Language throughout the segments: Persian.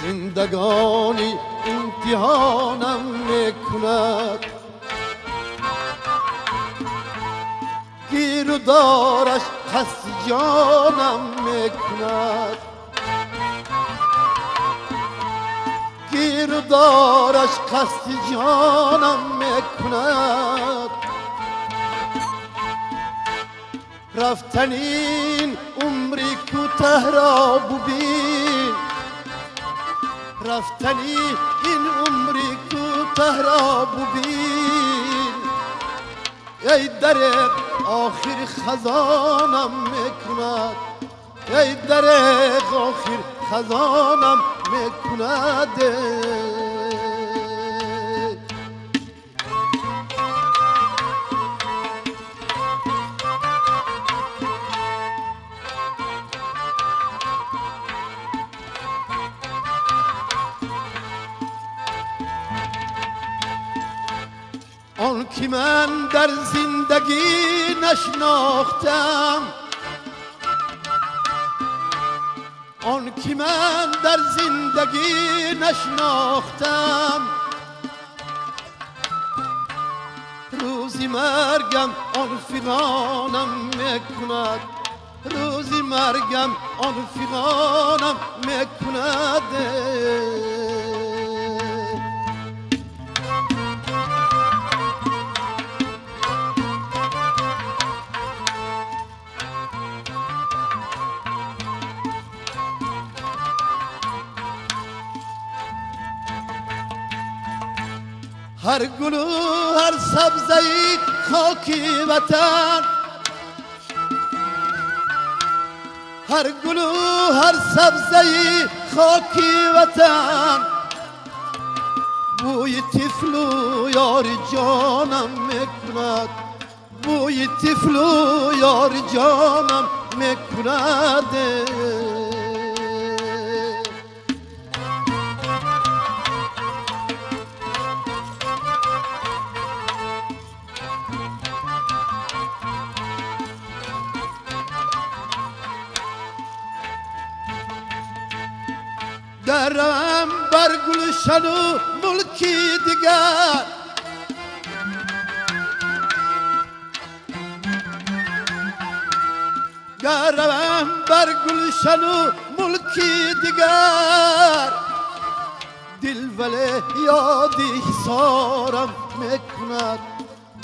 زندگانی امتحانم میکند گیر و دارش قصد جانم میکند گیر و دارش قصد جانم میکند رفتن این عمری کوته را ببین رفتنی این عمری کوته را ببین ای درق آخر خزانم میکند ای درق آخر خزانم میکند آن که من در زندگی نشناختم آن که من در زندگی نشناختم روزی مرگم آن فغانم میکند روزی مرگم آن فغانم میکند هر گل و هر سبزه‌ای خاکی وطن هر گل و هر سبزه‌ای خاکی وطن بوی طفل و یار جانم میکند بوی طفل و یار جانم میکند درم بر گلشن و ملکی دیگر درم بر گلشن و ملکی دیگر دل ولی یادی حسارم میکند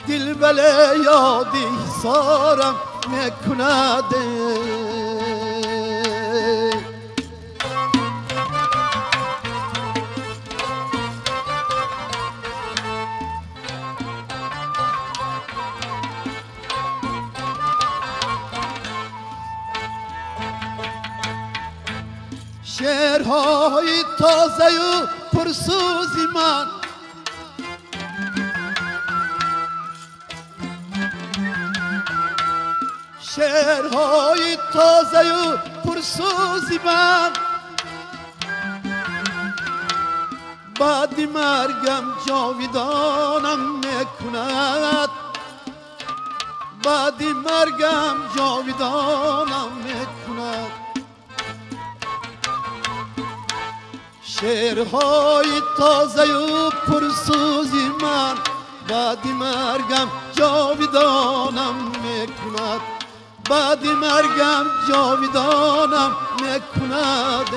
دل ولی یادی حسارم میکند شعرهای تازه و پرسوزی من شعرهای تازه و پرسوزی من بعد مرگم جاویدانم میکند بعد مرگم جاویدانم میکند شعرهای تازه و پرسوزی من بعد مرگم جاویدانم میکند بعد مرگم جاویدانم میکند